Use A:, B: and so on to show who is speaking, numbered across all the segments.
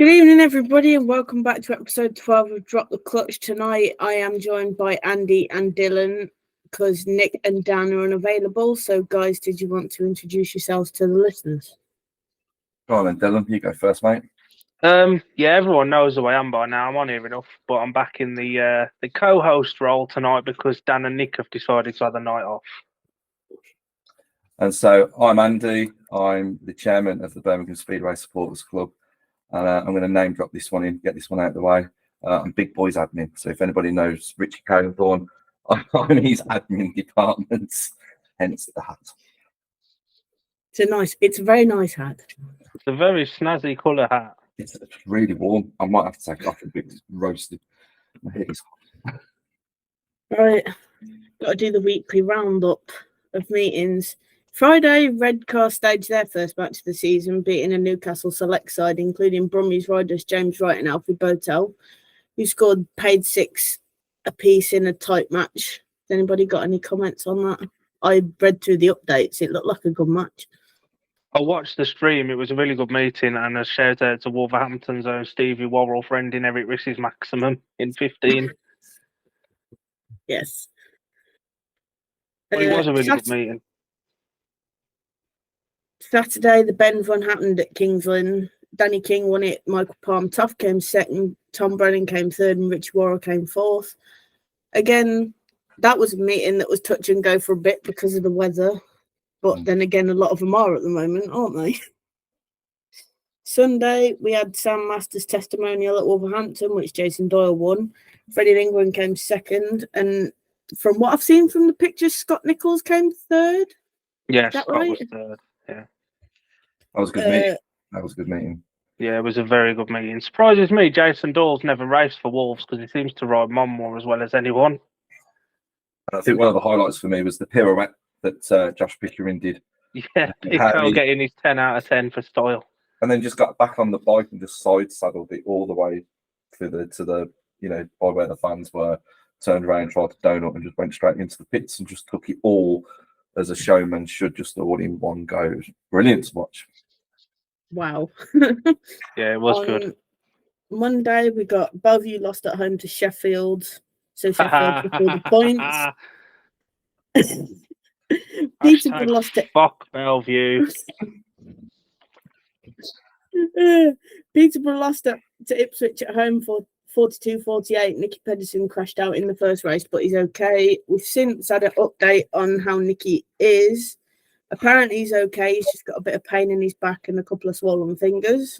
A: Good evening, everybody, and welcome back to episode 12 of Drop the Clutch. Tonight, I am joined by Andy and Dylan because Nick and Dan are unavailable. So, guys, did you want to introduce yourselves to the listeners?
B: Go on then, Dylan. You go first, mate.
C: Yeah, everyone knows who I am by now. I'm on here enough, but I'm back in the co-host role tonight because Dan and Nick have decided to have the night off.
B: And so I'm Andy. I'm the chairman of the Birmingham Speedway Supporters Club. And I'm going to name drop this one in, get this one out of the way. I'm Big Boys admin. So if anybody knows Richie Codenthorne, I'm in his admin department, hence the hat.
A: It's a very nice hat.
C: It's a very snazzy colour hat.
B: It's really warm. I might have to take it off a bit. It's roasted. My head is hot.
A: Right, got to do the weekly roundup of meetings. Friday, Redcar staged their first match of the season, beating a Newcastle select side, including Brummies riders James Wright and Alfie Botel, who scored paid 6 apiece in a tight match. Has anybody got any comments on that? I read through the updates. It looked like a good match.
C: I watched the stream. It was a really good meeting, and a shout out to Wolverhampton's own Stevie Worrell for ending Eric Riss's maximum in 15.
A: Yes.
C: But it was a really good meeting.
A: Saturday, the Ben's run happened at Kings Lynn. Danny King won it. Michael Palm Tough came second. Tom Brennan came third, and Rich Warrer came fourth. Again, that was a meeting that was touch and go for a bit because of the weather. But then again, a lot of them are at the moment, aren't they? Sunday, we had Sam Masters' testimonial at Wolverhampton, which Jason Doyle won. Freddie Lindgren came second. And from what I've seen from the pictures, Scott Nichols came third.
C: Yeah,
A: Is that
C: Scott
A: right?
C: was third. Yeah.
B: That was a good meeting. That was a good meeting.
C: Yeah, it was a very good meeting. Surprises me, Jason Doyle's never raced for Wolves because he seems to ride Monmore as well as anyone.
B: And I think one of the highlights for me was the pirouette that Josh Pickering did.
C: Yeah, Pico getting his 10 out of 10 for style.
B: And then just got back on the bike and just side saddled it all the way to the by where the fans were, turned around, tried to donut and just went straight into the pits and just took it all as a showman should, just all in one go. It was brilliant to watch.
A: Wow.
C: Yeah, it was good.
A: Monday, we got Bellevue lost at home to Sheffield. So Sheffield took all the points. Peterborough lost to
C: fuck Bellevue.
A: Peterborough lost to Ipswich at home for 42-48. Nicky Pedersen crashed out in the first race, but he's okay. We've since had an update on how Nicky is. Apparently he's okay. He's just got a bit of pain in his back and a couple of swollen fingers.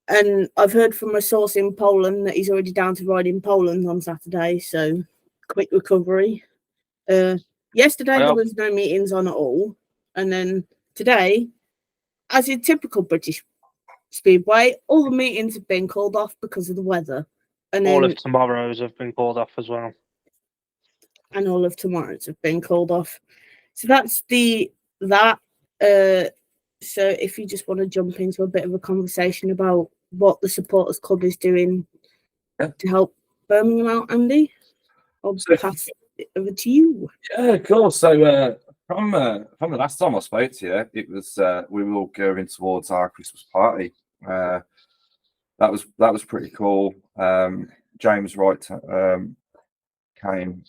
A: And I've heard from a source in Poland that he's already down to ride in Poland on Saturday. So quick recovery. Yesterday there was no meetings on at all. And then today, as in typical British Speedway, all the meetings have been called off because of the weather. And
C: all of tomorrow's have been called off as well.
A: And all of tomorrow's have been called off. So that's that. So if you just want to jump into a bit of a conversation about what the Supporters Club is doing to help Birmingham out, Andy, I'll pass it over to you.
B: Yeah, cool. So from the last time I spoke to you, it was we were all going towards our Christmas party. That was pretty cool. James Wright came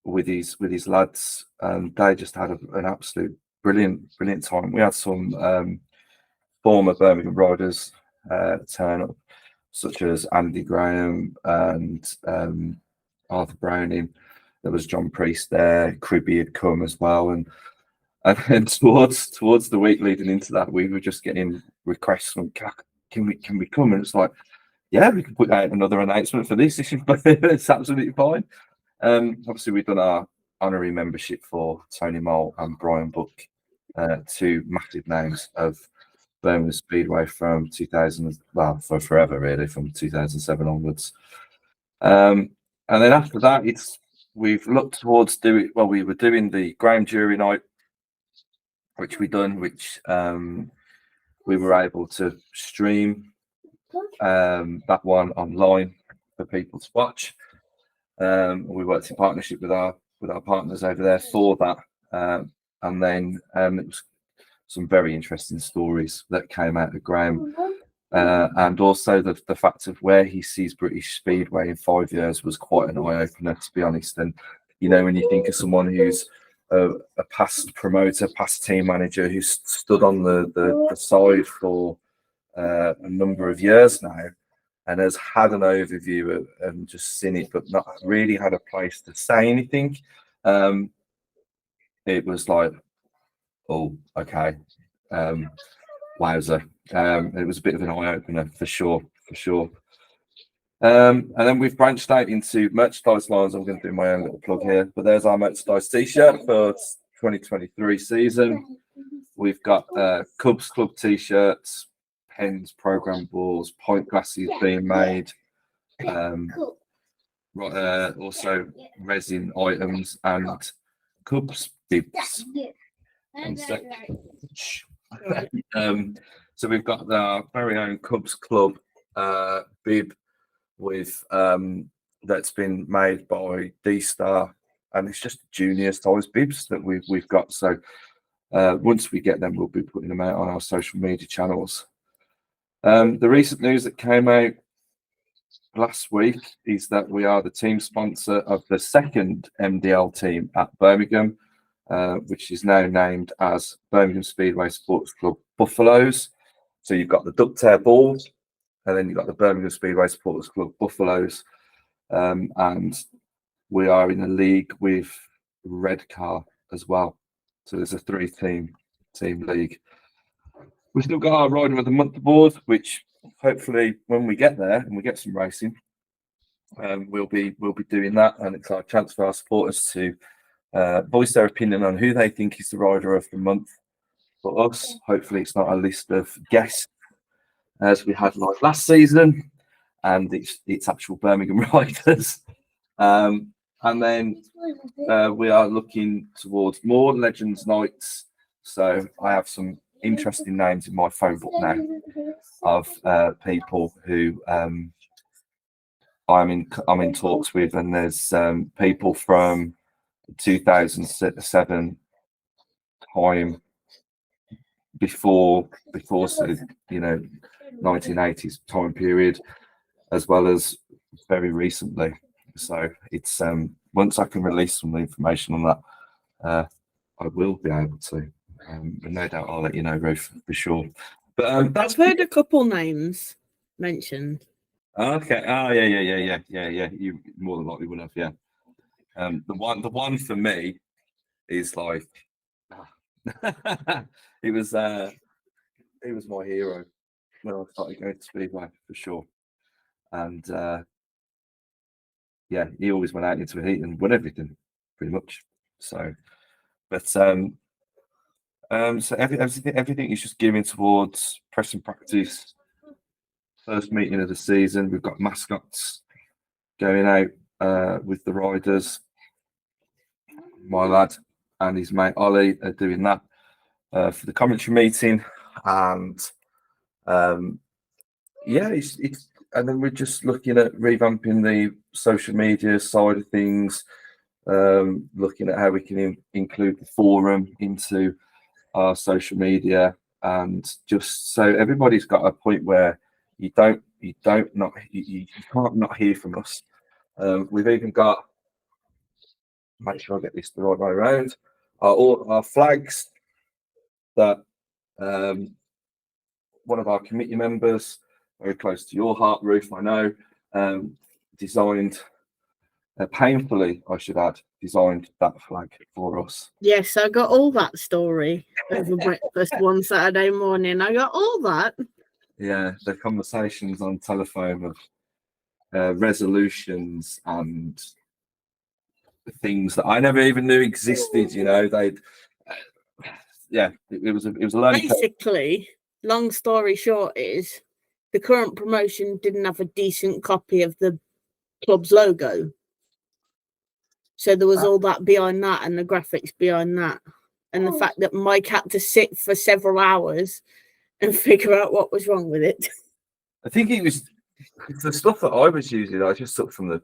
B: with his lads, and they just had an absolute brilliant time. We had some former Birmingham riders turn up, such as Andy Graham and Arthur Browning. There was John Priest there. Cribby had come as well, and towards the week leading into that, we were just getting requests from can we come? And it's like, yeah, we can put out another announcement for this. It's absolutely fine. Obviously, we've done our honorary membership for Tony Mole and Brian Book, two massive names of Birmingham Speedway from 2000, well, for forever really, from 2007 onwards. And then after that, we've looked towards we were doing the Graham Jury Night, which we were able to stream that one online for people to watch. We worked in partnership with our partners over there for that, and then it was some very interesting stories that came out of Graham. And also the fact of where he sees British Speedway in 5 years was quite an eye-opener, to be honest. And, you know, when you think of someone who's a past promoter, past team manager, who's stood on the side for a number of years now and has had an overview and just seen it, but not really had a place to say anything, it was like, oh, okay. Wowzer. It was a bit of an eye-opener for sure. And then we've branched out into merchandise lines. I'm going to do my own little plug here, but there's our merchandise t-shirt for 2023 season. We've got Cubs Club t-shirts, pens, program balls, pint glasses being made, also resin items and Cubs bibs. So we've got our very own Cubs Club bib with that's been made by D-Star, and it's just junior size bibs that we've got. So once we get them, we'll be putting them out on our social media channels. The recent news that came out last week is that we are the team sponsor of the second MDL team at Birmingham, which is now named as Birmingham Speedway Sports Club Buffaloes. So you've got the Ducktail Bulls, and then you've got the Birmingham Speedway Sports Club Buffaloes. And we are in a league with Redcar as well. So there's a 3-team league. We've still got our Riding of the Month award, which hopefully when we get there and we get some racing, we'll be doing that, and it's our chance for our supporters to voice their opinion on who they think is the Rider of the Month for us. Hopefully it's not a list of guests as we had like last season, and it's actual Birmingham riders. And then we are looking towards more Legends Nights. So I have some interesting names in my phone book now of people who I'm in talks with, and there's people from 2007 time before, so you know, 1980s time period, as well as very recently. So it's once I can release some information on that, I will be able to. And no doubt I'll let you know, Ruth, for sure. But
A: I've heard a couple names mentioned.
B: Okay. Oh yeah. You more than likely will have, yeah. The one for me is like it was my hero when I started going to Speedway for sure. And yeah, he always went out into a heat and won everything, pretty much. So but so everything is just gearing towards press and practice. First meeting of the season, we've got mascots going out with the riders. My lad and his mate Ollie are doing that for the commentary meeting, and yeah, it's and then we're just looking at revamping the social media side of things, looking at how we can include the forum into our social media, and just so everybody's got a point where you can't not hear from us. We've even got, make sure I get this the right way around, our flags that one of our committee members, very close to your heart, Ruth, I know, designed, painfully, I should add, designed that flag for us.
A: Yes, I got all that story over breakfast one Saturday morning. I got all that.
B: Yeah, the conversations on telephone of resolutions and things that I never even knew existed. You know, it was a learning.
A: Basically, long story short is the current promotion didn't have a decent copy of the club's logo. So there was all that behind that and the graphics behind that. And the fact that Mike had to sit for several hours and figure out what was wrong with it.
B: I think it was the stuff that I was using. I just took from the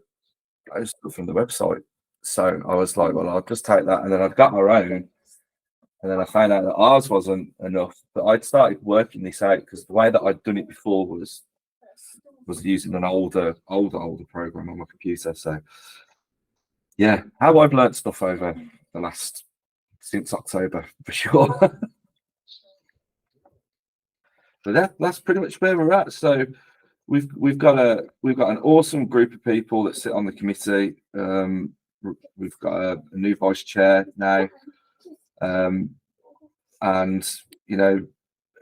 B: website. So I was like, well, I'll just take that, and then I've got our own. And then I found out that ours wasn't enough. But I'd started working this out because the way that I'd done it before was using an older program on my computer. So yeah, how I've learned stuff over the last since October for sure. But that's pretty much where we're at. So we've got an awesome group of people that sit on the committee. We've got a new vice chair now, and you know,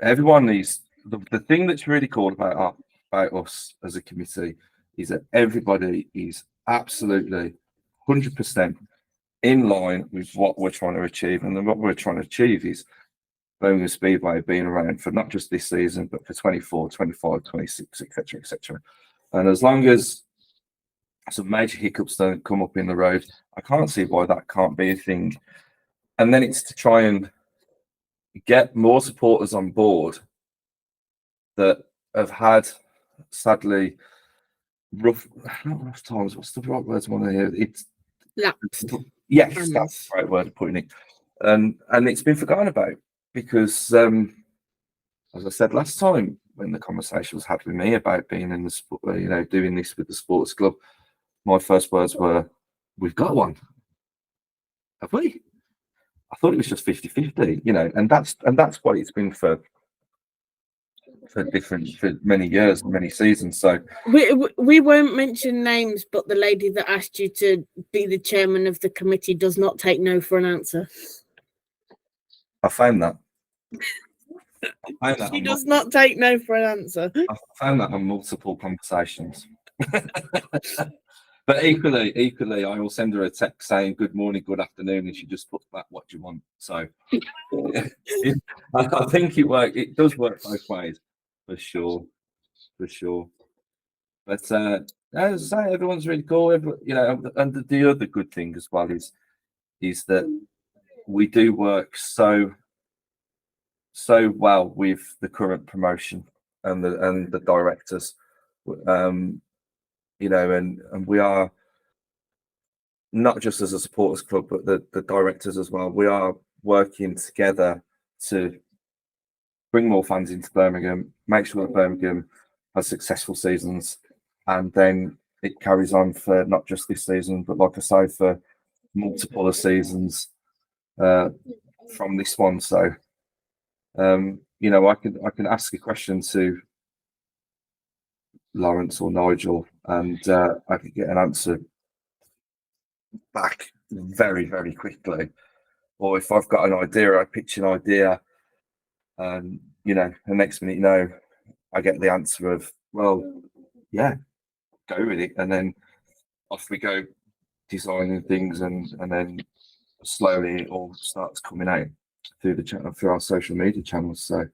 B: everyone needs the thing that's really cool about us as a committee is that everybody is absolutely 100% in line with what we're trying to achieve, and then what we're trying to achieve is Birmingham Speedway being around for not just this season, but for 24, 25, 26, etc., etc. And as long as some major hiccups don't come up in the road, I can't see why that can't be a thing. And then it's to try and get more supporters on board that have had, sadly, not rough times. What's the right words I want to hear? It's
A: Lapsed.
B: yes, that's the right word of putting it. And it's been forgotten about. Because, as I said last time, when the conversation was had with me about being in the sport, doing this with the sports club, my first words were, "We've got one, have we?" I thought it was just 50-50, and that's what it's been for many years, many seasons. So
A: we won't mention names, but the lady that asked you to be the chairman of the committee does not take no for an answer.
B: I found that.
A: She does not take no for an answer.
B: I found that on multiple conversations. But equally, I will send her a text saying good morning, good afternoon, and she just puts back what do you want. So I think it does work both ways, for sure. But as I say, everyone's really cool. And the other good thing as well is that we do work so well with the current promotion and the directors, and we are not just as a supporters club, but the directors as well. We are working together to bring more fans into Birmingham, make sure that Birmingham has successful seasons, and then it carries on for not just this season, but like I say, for multiple of seasons from this one. So I can ask a question to Lawrence or Nigel, and I could get an answer back very, very quickly. Or if I've got an idea, I pitch an idea, and the next minute, I get the answer of, well, yeah, go with it, and then off we go designing things, and then slowly it all starts coming out through the channel, through our social media channels. So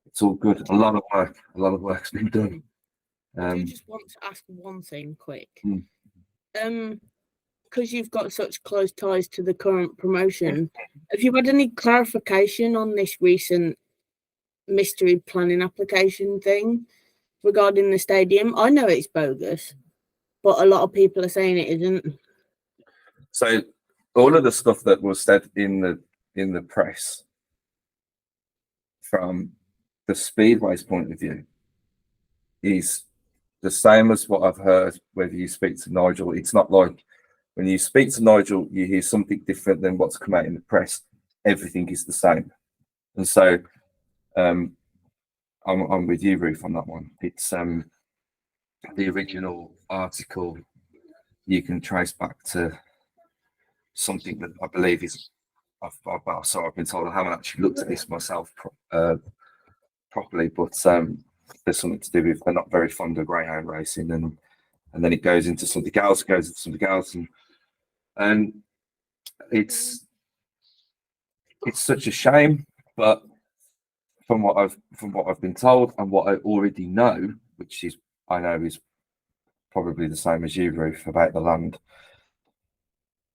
B: it's all good. A lot of work's been done.
A: I just want to ask one thing quick. Because you've got such close ties to the current promotion, have you had any clarification on this recent mystery planning application thing regarding the stadium? I know it's bogus, but a lot of people are saying it isn't.
B: So all of the stuff that was said in the press from the Speedway's point of view is the same as what I've heard whether you speak to Nigel. It's not like when you speak to Nigel, you hear something different than what's come out in the press. Everything is the same. And so I'm with you, Ruth, on that one. It's the original article you can trace back to something that I believe is I've been told. I haven't actually looked at this myself properly, but there's something to do with they're not very fond of greyhound racing, and then it goes into something else, and it's such a shame. But from what I've been told and what I already know, which is I know is probably the same as you, Ruth, about the land,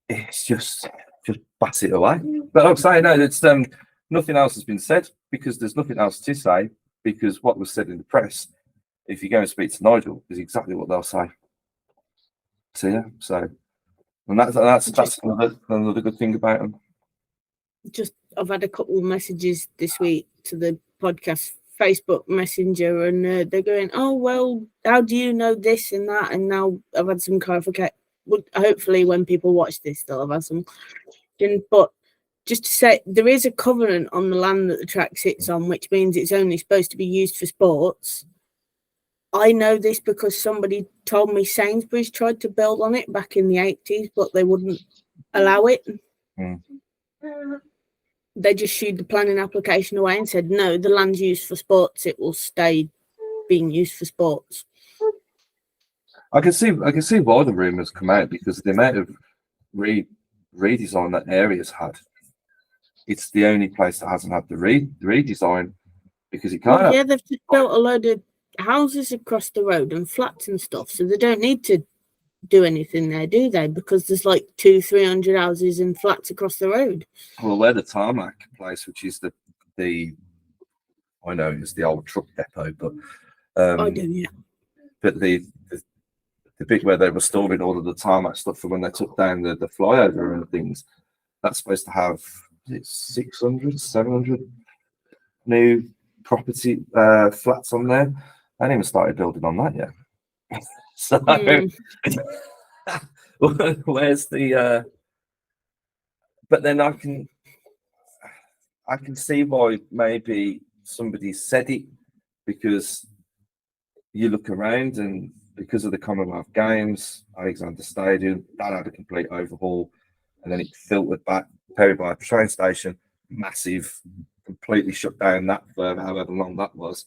B: it's just bat it away. But I'm saying no, it's nothing else has been said because there's nothing else to say, because what was said in the press, if you go and speak to Nigel, is exactly what they'll say. So yeah, and that's another good thing about them.
A: Just I've had a couple of messages this week to the podcast Facebook Messenger, and they're going, "Oh well, how do you know this and that?" And now I've had some clarification. Well, hopefully, when people watch this, they'll have had some. But just to say, there is a covenant on the land that the track sits on, which means it's only supposed to be used for sports. I know this because somebody told me Sainsbury's tried to build on it back in the 80s, but they wouldn't allow it. They just shooed the planning application away and said, no, the land's used for sports. It will stay being used for sports.
B: I can see why the rumours come out, because the amount of redesign that area's had. It's the only place that hasn't had the redesign, because it can't.
A: Yeah, they've just built a load of houses across the road and flats and stuff, so they don't need to do anything there, do they? Because there's like 200-300 houses and flats across the road.
B: Well, where the tarmac place, which is the I know it's the old truck depot, but
A: I do, yeah.
B: But the bit where they were storing all of the tarmac stuff for when they took down the flyover and things, that's supposed to have 600, 700 new property flats on there. I haven't even started building on that yet. So where's the but then I can see why maybe somebody said it, because you look around and because of the Commonwealth Games, Alexander Stadium, that had a complete overhaul, and then it filtered back Perry-by train station, massive, completely shut down that for however long that was.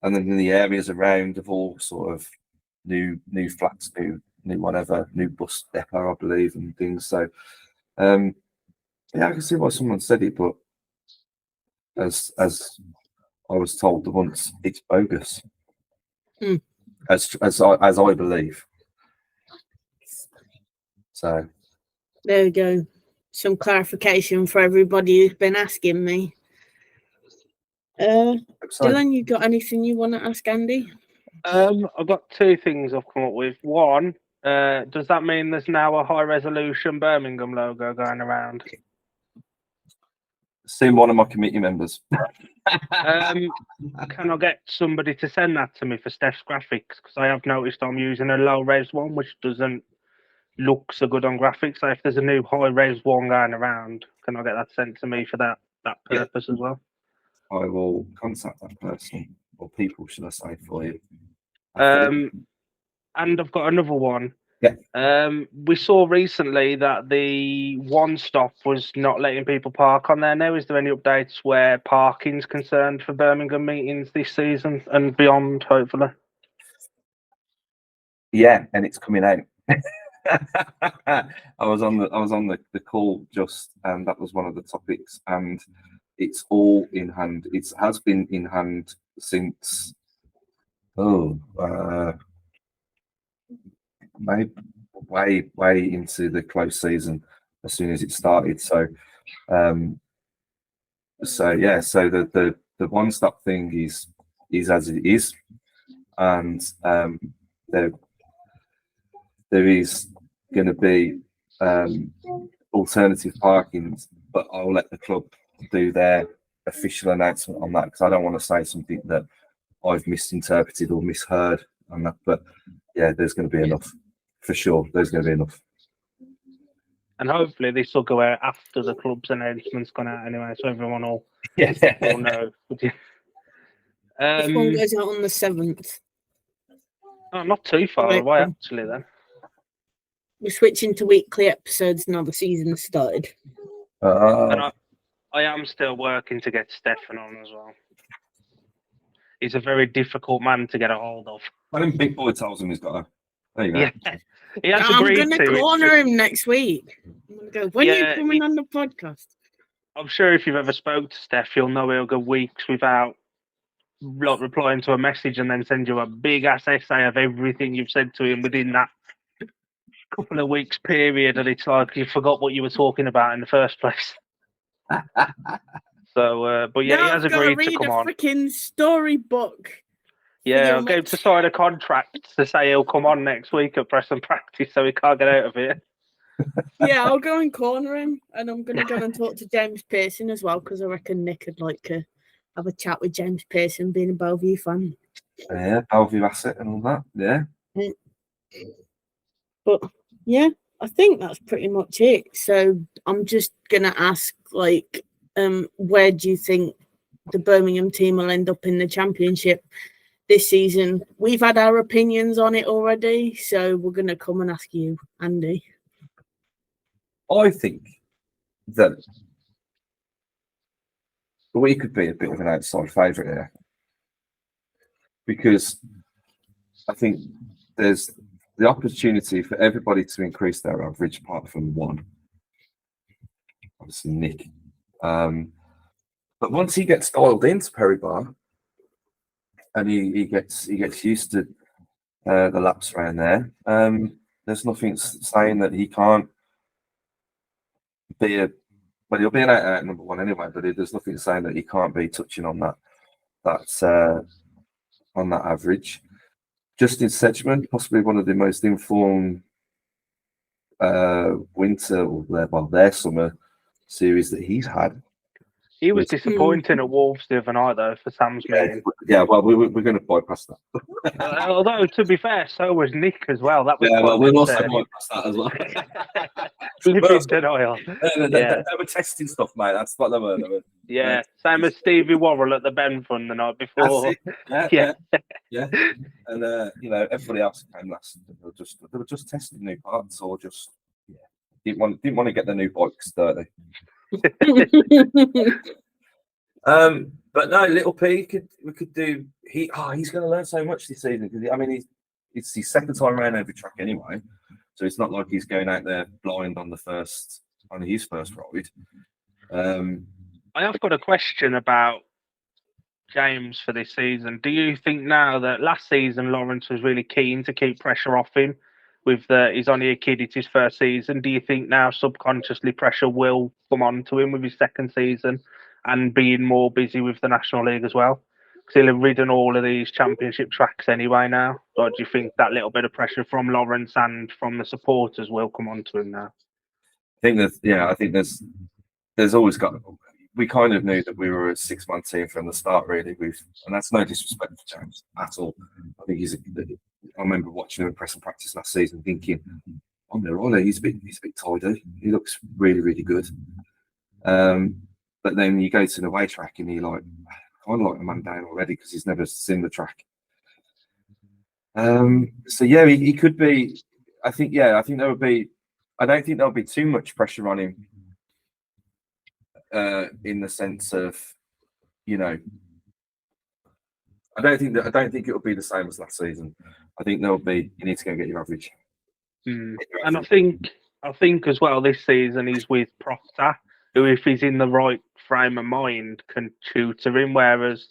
B: And then in the areas around of all sort of new flats, new whatever, new bus depot, I believe, and things. So yeah, I can see why someone said it, but as I was told once, it's bogus. As I believe. So
A: there we go. Some clarification for everybody who's been asking me. Dylan, you got anything you want to ask Andy?
C: I've got two things I've come up with. One, does that mean there's now a high resolution Birmingham logo going around?
B: Seen one of my committee members.
C: Can I get somebody to send that to me for Steph's graphics? Because I have noticed I'm using a low res one, which doesn't look so good on graphics. So if there's a new high res one going around, can I get that sent to me for that purpose as well?
B: I will contact that person, or people, should I say, for you.
C: And I've got another one.
B: Yeah.
C: We saw recently that the One Stop was not letting people park on there now. Is there any updates where parking's concerned for Birmingham meetings this season and beyond, hopefully?
B: Yeah, and it's coming out. I was on the call just, and that was one of the topics, and it's all in hand. It has been in hand since maybe way into the close season, as soon as it started. So yeah, so the One Stop thing is as it is, and there is going to be alternative parking, but I'll let the club do their official announcement on that, because I don't want to say something that I've misinterpreted or misheard on that. But yeah, there's going to be enough for sure. There's going to be enough,
A: Hmm.
C: and hopefully this will go out after the club's announcement's gone out anyway, so everyone will know.
A: This one goes out on the 7th.
C: Oh, not too far away actually. Then
A: we're switching to weekly episodes now. The season has started.
C: And I am still working to get Stefan on as well. He's a very difficult man to get a hold of.
B: When Big Boy tells him he's got a, there you go.
C: Yeah, he has
A: I'm
C: agreed
A: going to corner him next week. I'm going to go, when are you coming on the podcast?
C: I'm sure if you've ever spoke to Steph, you'll know he'll go weeks without replying to a message and then send you a big ass essay of everything you've said to him within that couple of weeks period, and it's like you forgot what you were talking about in the first place. So, but yeah, he has agreed to come on.
A: Freaking storybook.
C: Yeah, I'll get him to sign a contract to say he'll come on next week at press and practice, so he can't get out of it.
A: Yeah, I'll go and corner him, and I'm going to go and talk to James Pearson as well, because I reckon Nick would like to have a chat with James Pearson, being a Bellevue fan.
B: Yeah, Bellevue asset and all that. Yeah.
A: But yeah, I think that's pretty much it. So I'm just going to ask, like, where do you think the Birmingham team will end up in the championship this season? We've had our opinions on it already, so we're going to come and ask you, Andy.
B: I think that we could be a bit of an outside favourite here, because I think there's the opportunity for everybody to increase their average, apart from one, obviously Nick. But once he gets dialed into Perry Bar and he gets used to the laps around there, there's nothing saying that he can't be well, he'll be an out number one anyway, but there's nothing saying that he can't be touching on that average. Justin Sedgman, possibly one of the most informed winter or their summer series that he's had.
C: He was disappointing at Wolves the other night, though, for Sam's meeting.
B: Yeah, well, we're going to bypass that.
C: Although, to be fair, so was Nick as well. That was
B: we'll also bypass that as well.
C: Living denial.
B: They were testing stuff, mate. That's what they were.
C: Yeah, same as Stevie Worrell at the Ben Fund the night before.
B: Yeah. And everybody else came last. They were just testing new parts, or just didn't want to get the new bikes dirty. But no, Little P we could do. He's going to learn so much this season, because it's his second time around every track anyway, so it's not like he's going out there blind on his first ride.
C: I have got a question about James for this season. Do you think now that last season Lawrence was really keen to keep pressure off him? He's only a kid, it's his first season. Do you think now subconsciously pressure will come on to him with his second season and being more busy with the National League as well? Because he'll have ridden all of these championship tracks anyway now. Or do you think that little bit of pressure from Lawrence and from the supporters will come on to him now?
B: I think there's always got. We kind of knew that we were a 6-month team from the start, really. And that's no disrespect for James at all. I think I remember watching him in press and practice last season, thinking, he's a bit tidy. He looks really, really good. But then you go to the away track and you're like, kind of like a man down already, because he's never seen the track. So yeah, he could be. I think there would be. I don't think there'll be too much pressure on him. In the sense of, I don't think it'll be the same as last season. I think there'll be, you need to go get your average.
C: And I think as well this season he's with Proctor, who, if he's in the right frame of mind, can tutor him. Whereas,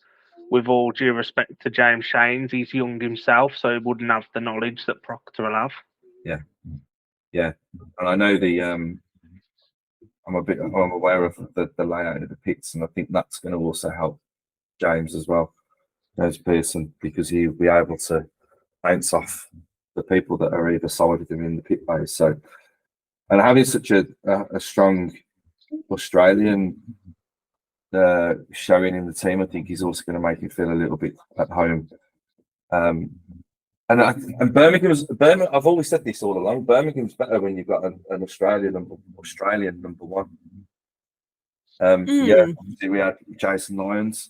C: with all due respect to James Shanes, he's young himself, so he wouldn't have the knowledge that Proctor will have.
B: Yeah, and I know I'm aware of the layout of the pits, and I think that's going to also help James as well, James Pearson, because he'll be able to bounce off the people that are either side of him in the pit base. So, and having such a strong Australian showing in the team, I think he's also going to make him feel a little bit at home. And Birmingham's. I've always said this all along. Birmingham's better when you've got an Australian number one. Yeah, obviously we had Jason Lyons,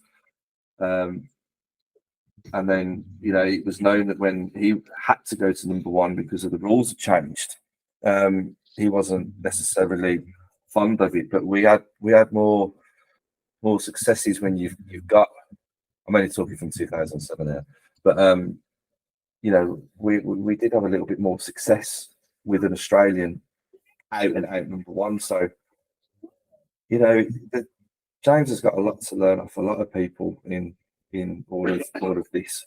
B: and then it was known that when he had to go to number one because of the rules had changed, he wasn't necessarily fond of it. But we had more successes when you've got. I'm only talking from 2007 there, but we did have a little bit more success with an Australian out and out number one. So, James has got a lot to learn off a lot of people in all of this.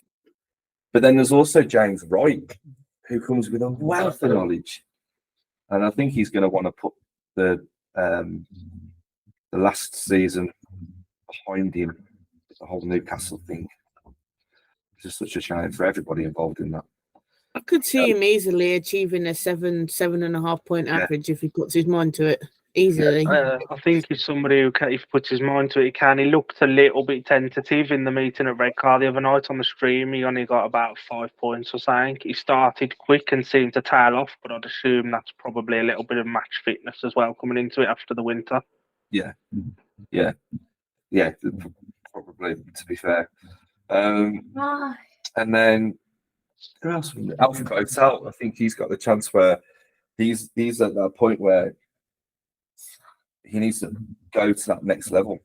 B: But then there's also James Wright, who comes with a wealth of knowledge, and I think he's going to want to put the last season behind him, the whole Newcastle thing. It's just such a shame for everybody involved in that.
A: I could see him easily achieving a 7.5 point average if he puts his mind to it. Easily.
C: I think he's somebody who can, if he puts his mind to it, he can. He looked a little bit tentative in the meeting at Redcar the other night on the stream. He only got about 5 points or something. He started quick and seemed to tail off, but I'd assume that's probably a little bit of match fitness as well coming into it after the winter.
B: Yeah, probably, to be fair. And then who else? Alfred Hotel. I think he's got the chance where he's at that point where he needs to go to that next level.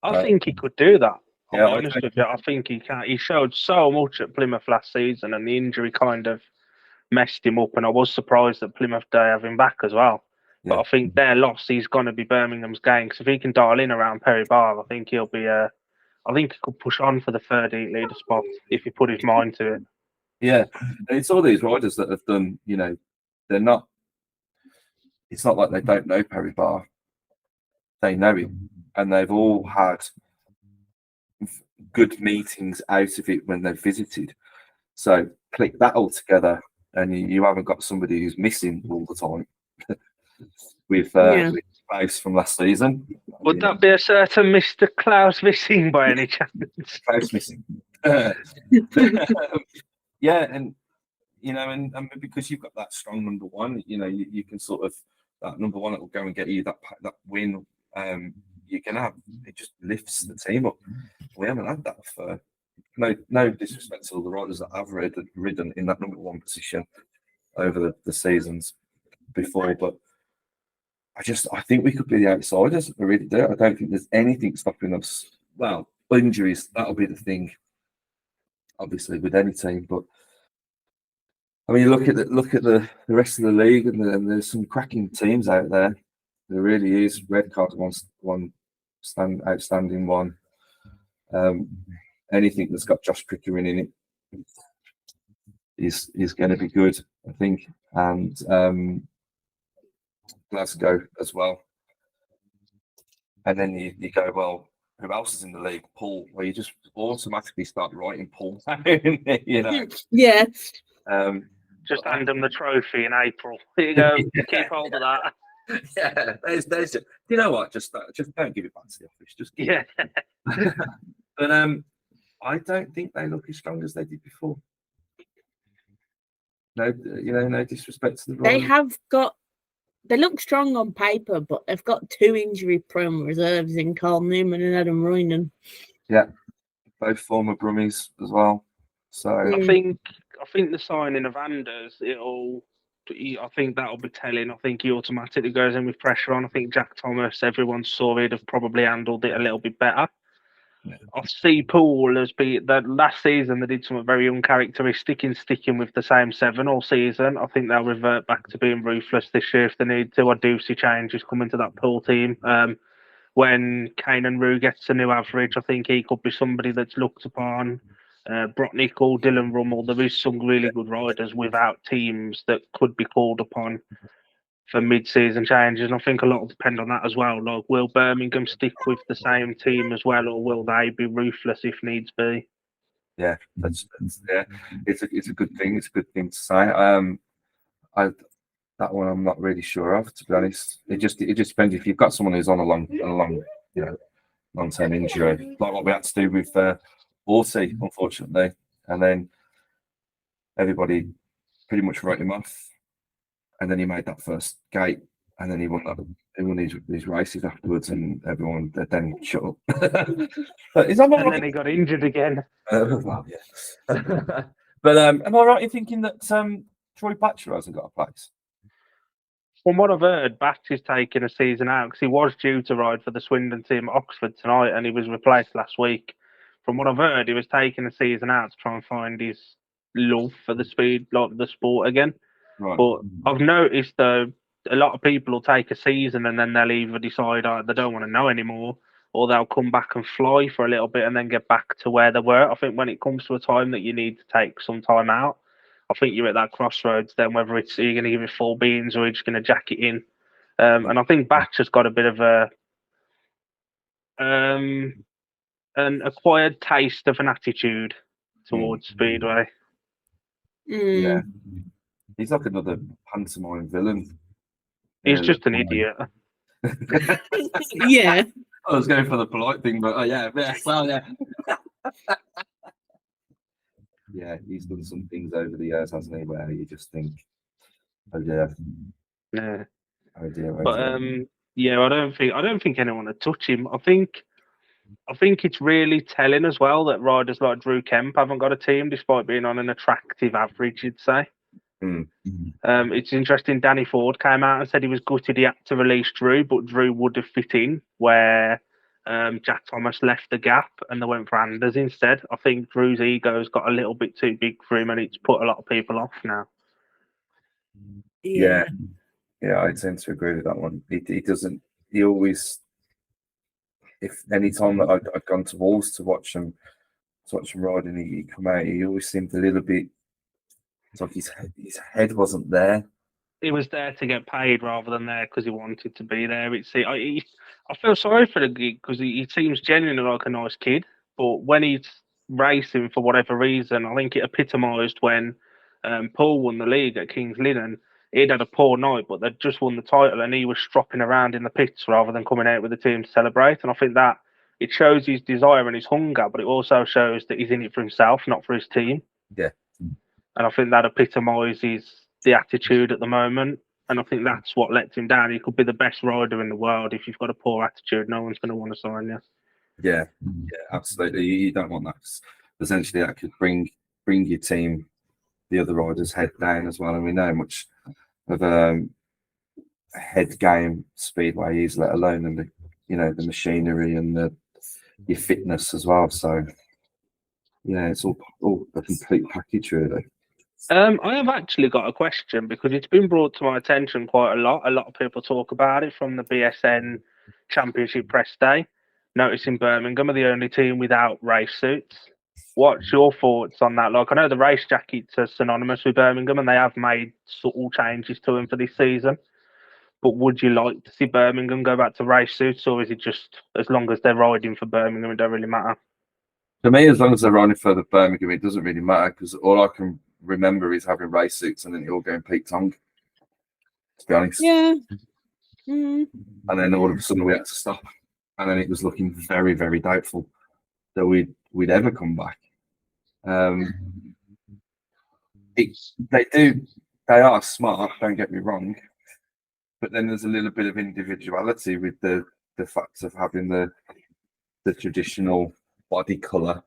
C: I think he could do that. I'll
B: Yeah,
C: be honest with you. I think he can. He showed so much at Plymouth last season, and the injury kind of messed him up. And I was surprised that Plymouth they have him back as well. But
B: Yeah.
C: I think their loss, he's going to be Birmingham's game. Because if he can dial in around Perry Barr, I think he'll be. I think he could push on for the third leader spot if he put his mind to it.
B: Yeah, and it's all these riders that have done. You know, they're not. It's not like they don't know Perry Barr. They know him, and they've all had good meetings out of it when they've visited. So click that all together, and you haven't got somebody who's missing all the time. with Klaus from last season.
C: Would that be a certain Mr. Klaus missing by any chance?
B: Klaus missing. Yeah, and and because you've got that strong number one, you can sort of that number one that will go and get you that win. You can have it just lifts the team up. We haven't had that for no disrespect to all the riders that have ridden in that number one position over the seasons before, but I think we could be the outsiders. I really do. I don't think there's anything stopping us. Well, injuries, that'll be the thing, obviously, with any team. But I mean, look at the rest of the league, and there's some cracking teams out there. There really is. Redcar's one outstanding one. Anything that's got Josh Pickering in it is going to be good, I think. And Glasgow as well. And then you go, well, who else is in the league? Paul, where you just automatically start writing Paul down,
A: Yeah.
C: Just hand them the trophy in April. Here you go. Keep hold of that.
B: Yeah, there's you know what? Just don't give it back to the office. Just keep it. But I don't think they look as strong as they did before. No, no disrespect to the Royals.
A: They look strong on paper, but they've got 2 injury-prone reserves in Carl Newman and Adam Roynan.
B: Yeah, both former Brummies as well. So
C: I think the signing of Anders, I think that'll be telling. I think he automatically goes in with pressure on. I think Jack Thomas, everyone saw he'd have probably handled it a little bit better. Yeah. I see Paul as that last season they did something very uncharacteristic in sticking with the same 7 all season. I think they'll revert back to being ruthless this year if they need to. I do see changes coming to that Pool team. When Kanan Rue gets a new average, I think he could be somebody that's looked upon. Brotnick, Dylan Rummel, there is some really good riders without teams that could be called upon for mid-season changes, and I think a lot will depend on that as well. Like, will Birmingham stick with the same team as well, or will they be ruthless if needs be?
B: Yeah, that's it's a good thing. It's a good thing to say. That one I'm not really sure of, to be honest. It just depends if you've got someone who's on a long long-term injury, like what we had to do with Orty, unfortunately, and then everybody pretty much wrote him off. And then he made that first gate, and then he won these races afterwards, and everyone then shut up. But
C: then he got injured again.
B: Well, yeah. But am I right in thinking that Troy Batcher hasn't got a place?
C: From what I've heard, Batch is taking a season out because he was due to ride for the Swindon team at Oxford tonight, and he was replaced last week. From what I've heard, he was taking a season out to try and find his love for the speed, like the sport again. Right. But I've noticed though, a lot of people will take a season and then they'll either decide they don't want to know anymore, or they'll come back and fly for a little bit and then get back to where they were. I think when it comes to a time that you need to take some time out, I think you're at that crossroads then, whether you're going to give it full beans or you're just going to jack it in. And I think Batch has got a bit of an acquired taste of an attitude towards Speedway.
B: Yeah, he's like another pantomime villain.
C: He's
B: Yeah,
C: just an idiot.
A: Yeah.
B: I was going for the polite thing, but yeah, well, yeah. Yeah, he's done some things over the years, hasn't he, where you just think, oh dear,
C: Yeah.
B: oh dear, oh
C: But
B: dear.
C: yeah, I don't think anyone would touch him. I think it's really telling as well that riders like Drew Kemp haven't got a team despite being on an attractive average, you'd say.
B: Mm.
C: It's interesting. Danny Ford came out and said he was gutted he had to release Drew, but Drew would have fit in where Jack Thomas left the gap and they went for Anders instead. I think Drew's ego's got a little bit too big for him and it's put a lot of people off now.
B: Yeah, I tend to agree with that one. He doesn't. He always, if any time that I'd gone to Wolves to watch him ride, and he come out, he always seemed a little bit. It's like his head wasn't there.
C: He was there to get paid rather than there because he wanted to be there. I feel sorry for the gig because he seems genuinely like a nice kid, but when he's racing for whatever reason, I think it epitomised when Paul won the league at Kings Lynn. He'd had a poor night, but they'd just won the title and he was stropping around in the pits rather than coming out with the team to celebrate. And I think that it shows his desire and his hunger, but it also shows that he's in it for himself, not for his team.
B: Yeah.
C: And I think that epitomises the attitude at the moment. And I think that's what lets him down. He could be the best rider in the world. If you've got a poor attitude, no one's going to want to sign you.
B: Yeah, absolutely. You don't want that. Essentially, that could bring your team, the other riders' head down as well. And we know much of head game Speedway is, let alone and the machinery and your fitness as well. So yeah, it's all a complete package, really.
C: I have actually got a question because it's been brought to my attention quite a lot. A lot of people talk about it from the BSN Championship Press Day. Noticing Birmingham are the only team without race suits. What's your thoughts on that? Like, I know the race jackets are synonymous with Birmingham and they have made subtle changes to them for this season. But would you like to see Birmingham go back to race suits, or is it just as long as they're riding for Birmingham, it don't really matter?
B: For me, as long as they're riding for the Birmingham, it doesn't really matter because all I can remember is having race suits and then it all going peak tongue. To be honest.
A: Yeah. Mm.
B: And then all of a sudden we had to stop, and then it was looking very, very doubtful that we'd ever come back. They are smart. Don't get me wrong, but then there's a little bit of individuality with the fact of having the traditional body color.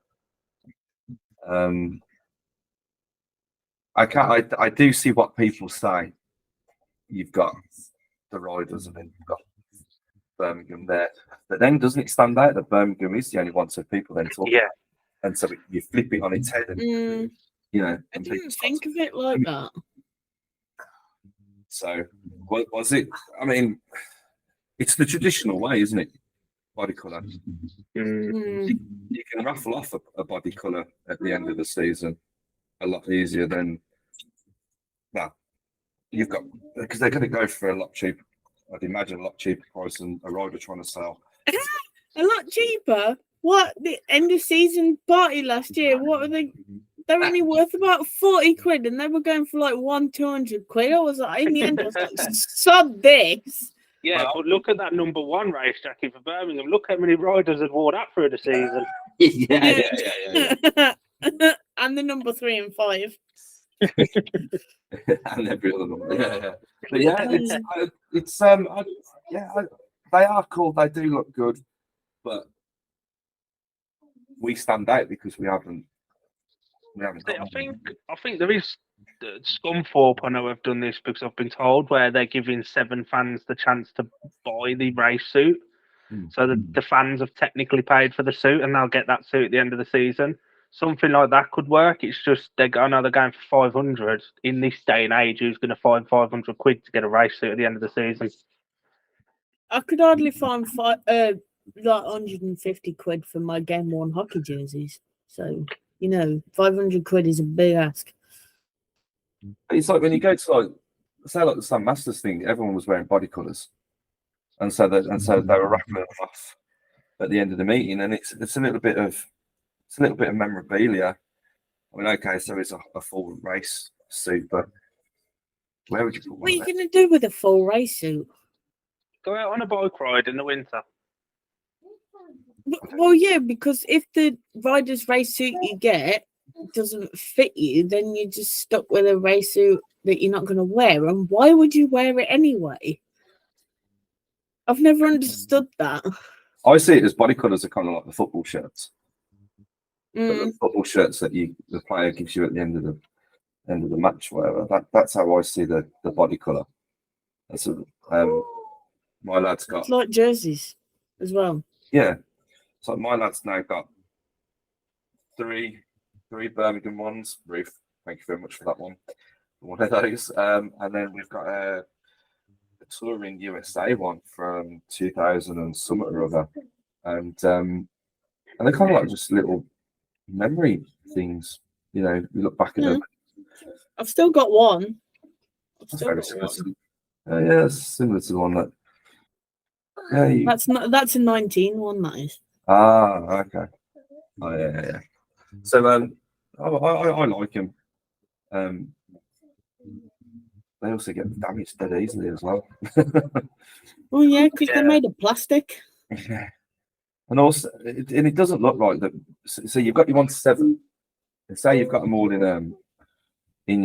B: I do see what people say. You've got the riders and then you've got Birmingham there, but then doesn't it stand out that Birmingham is the only one so people then talk?
C: Yeah.
B: And so you flip it on its head, and
A: I didn't think of it like that.
B: So was it? I mean, it's the traditional way, isn't it? Body colour. You can raffle off a body colour at the end of the season a lot easier than that. You've got, because they're going to go for a lot cheaper. I'd imagine a lot cheaper price than a rider trying to sell.
A: A lot cheaper? What? The end of season party last year? What were they? They're only worth about 40 quid and they were going for like 200 quid. I was like, in the end, I was like, sod this.
C: Yeah, but look at that number one race jacket for Birmingham. Look how many riders had wore that through the season.
B: Yeah.
A: And the number 3 and 5.
B: And every other number. Yeah. But yeah, they are cool. They do look good, but we stand out because we haven't.
C: I think there is Scunthorpe. I know I've done this because I've been told where they're giving 7 fans the chance to buy the race suit. So the fans have technically paid for the suit and they'll get that suit at the end of the season. Something like that could work. It's just they're going for 500 in this day and age. Who's going to find 500 quid to get a race suit at the end of the season?
A: I could hardly find 150 quid for my Game 1 hockey jerseys. So 500 quid is a big ask.
B: It's like when you go to the Sam Masters thing, everyone was wearing body colours, and so they were raffling them off at the end of the meeting, and it's a little bit of memorabilia I mean, okay, so it's a full race suit, but where would you put
A: What
B: one
A: are you
B: of them?
A: going to do with a full race suit?
C: Go out on a bike ride in the winter.
A: Well, yeah, because if the rider's race suit you get doesn't fit you, then you're just stuck with a race suit that you're not going to wear. And why would you wear it anyway? I've never understood that.
B: I see it as body colours are kind of like the football shirts. But
A: Mm.
B: the football shirts that the player gives you at the end of the match, whatever. That's how I see the body colour. That's my lad's got.
A: It's like jerseys as well.
B: Yeah. So my lad's now got three Birmingham ones. Ruth, thank you very much for that one. One of those. And then we've got a Touring USA one from 2000 and some or other. And they're kind of like just little memory things. You know, you look back at them.
A: I've still got one.
B: That's very similar. Yeah, it's similar to the one that. Yeah,
A: That's a 19 one, that is.
B: Okay. Oh yeah. So I like them. They also get damaged dead easily as well.
A: Oh yeah, because they're made of plastic.
B: Yeah. And also, it doesn't look like that. So you've got your 1-7. And say you've got them all in the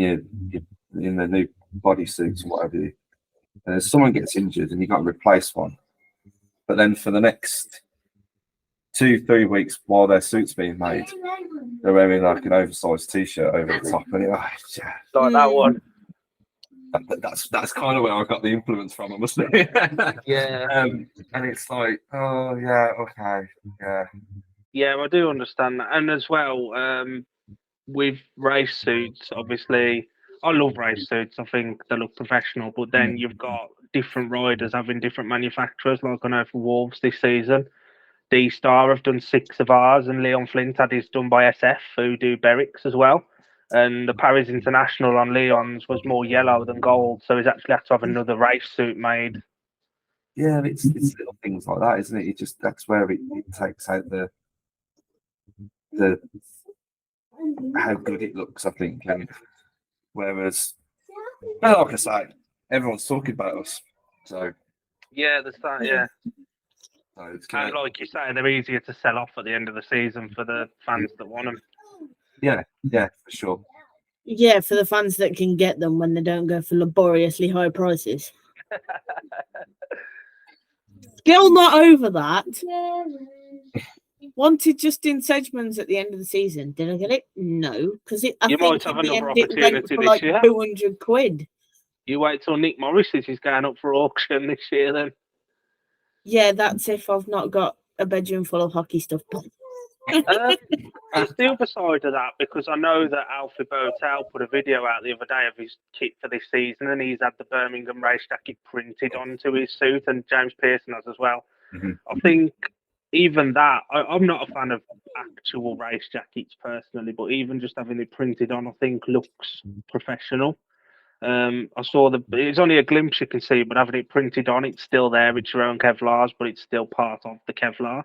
B: new bodysuits and whatever. And if someone gets injured and you've got to replace one, but then for the next 2-3 weeks while their suit's being made, they're wearing like an oversized t-shirt over the top, and
C: Like that one.
B: That's kind of where I got the influence from, I must say.
C: Yeah.
B: And it's like, oh yeah, okay, yeah.
C: Yeah, I do understand that. And as well, with race suits, obviously, I love race suits. I think they look professional. But then you've got different riders having different manufacturers. Like I know for Wolves this season, D-Star have done 6 of ours, and Leon Flint had his done by SF, who do Berwick's as well. And the Paris International on Leon's was more yellow than gold, so he's actually had to have another race suit made.
B: Yeah, it's little things like that, isn't it? It just that's where it takes out the how good it looks, I think. And whereas, well, like I say, everyone's talking about us, so
C: Yeah, there's that. Yeah,
B: so it's
C: and like you say, they're easier to sell off at the end of the season for the fans that want them.
B: yeah, for sure.
A: Yeah, for the fans that can get them when they don't go for laboriously high prices. Still not over that. Wanted Justin Sedgman's at the end of the season. Did I get it? No, because I
C: You
A: think
C: might have
A: in the
C: another
A: end it went
C: opportunity
A: for
C: this
A: like
C: year.
A: 200 quid.
C: You wait till Nick Morris is going up for auction this year, then.
A: Yeah, that's if I've not got a bedroom full of hockey stuff.
C: It's the other side of that, because I know that Alfie Botel put a video out the other day of his kit for this season, and he's had the Birmingham race jacket printed onto his suit, and James Pearson has as well.
B: Mm-hmm.
C: I think even that, I'm not a fan of actual race jackets personally, but even just having it printed on, I think looks professional. I saw it's only a glimpse you can see, but having it printed on, it's still there. It's your own Kevlars, but it's still part of the Kevlar.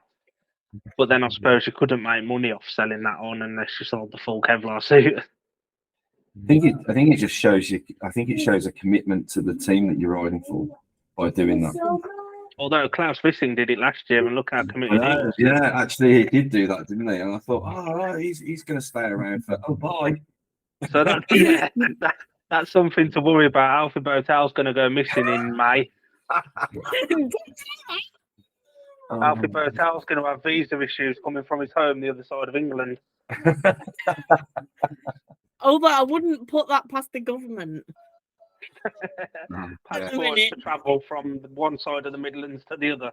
C: But then I suppose you couldn't make money off selling that on unless you sold the full Kevlar suit.
B: I think it just shows you. I think it shows a commitment to the team that you're riding for by doing that.
C: Although Klaus Wissing did it last year, and look how committed he was.
B: Yeah, actually, he did do that, didn't he? And I thought, oh, he's going to stay around for. Oh, bye.
C: So that's something to worry about. Alfie Botel's going to go missing in May. Alfie Botel's going to have visa issues coming from his home the other side of England.
A: Although I wouldn't put that past the government.
C: Passports to travel from one side of the Midlands to the other.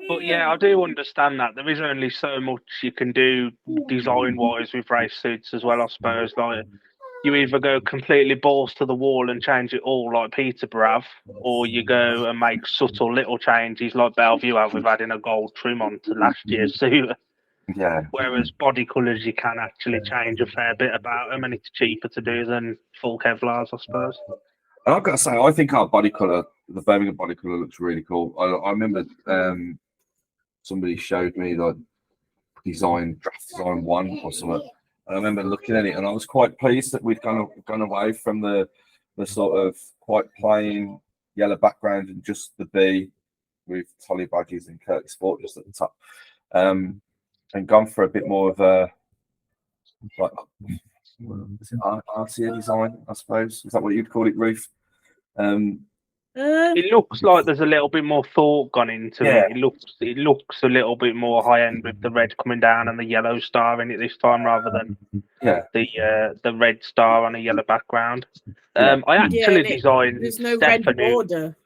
C: But yeah, I do understand that there is only so much you can do design-wise with race suits as well, I suppose. Like, you either go completely balls to the wall and change it all like Peterborough, or you go and make subtle little changes like Bellevue have with adding a gold trim on to last year's suit.
B: Yeah.
C: Whereas body colours, you can actually change a fair bit about them, and it's cheaper to do than full Kevlars, I suppose.
B: And I've got to say, I think our body colour, the Birmingham body colour, looks really cool. I remember somebody showed me like draft design 1 or something. And I remember looking at it, and I was quite pleased that we'd gone away from the sort of quite plain yellow background and just the B with Tolly badges and Kirk Sport just at the top, and gone for a bit more of a like RTA design, I suppose. Is that what you'd call it, Ruth?
C: It looks like there's a little bit more thought gone into it. It looks a little bit more high end with the red coming down and the yellow star in it this time, rather than the red star on a yellow background. I actually designed.
A: There's no red border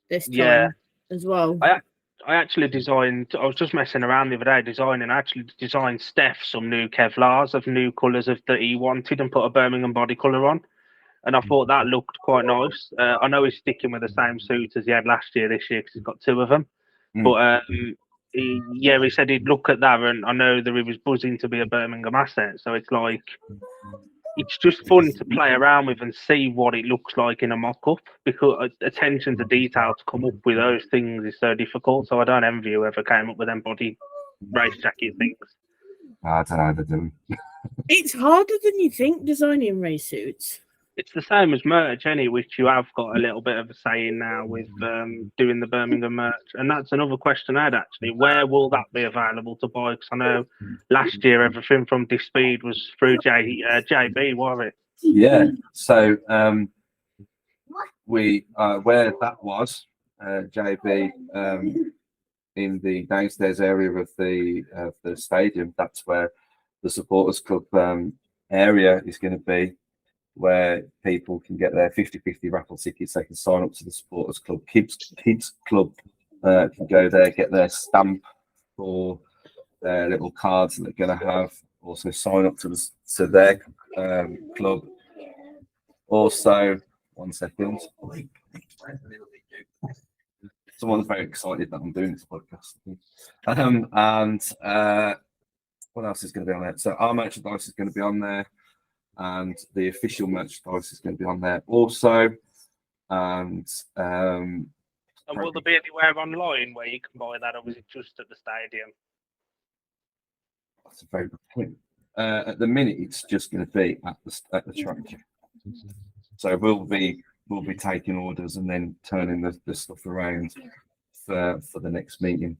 A: this time as well.
C: I actually designed. I was just messing around the other day designing. I actually designed Steph some new Kevlars of new colours that he wanted and put a Birmingham body colour on. And I thought that looked quite nice. I know he's sticking with the same suit as he had last year, this year, because he's got 2 of them. But he said he'd look at that, and I know that he was buzzing to be a Birmingham asset. So it's like, it's just fun to play around with and see what it looks like in a mock-up, because attention to detail to come up with those things is so difficult. So I don't envy whoever came up with them body race jacket things.
B: I don't know, they're doing.
A: It's harder than you think designing race suits.
C: It's the same as merch, which you have got a little bit of a say in now with doing the Birmingham merch. And that's another question I had, actually. Where will that be available to buy? Because I know last year everything from Dispeed was through JB, wasn't it?
B: Yeah. So we where that was, JB, in the downstairs area of the stadium, that's where the supporters club area is going to be, where people can get their 50/50 raffle tickets. They can sign up to the supporters club. Kids club can go there, get their stamp for their little cards that they're going to have. Also sign up to their club. Also, 1 second. Someone's very excited that I'm doing this podcast. And what else is going to be on there? So our merchandise is going to be on there, and the official merchandise is going to be on there also. And
C: will there be anywhere online where you can buy that, or is it just at the stadium?
B: That's a very good point. At the minute, it's just going to be at the track. So we'll be taking orders and then turning the stuff around for the next meeting.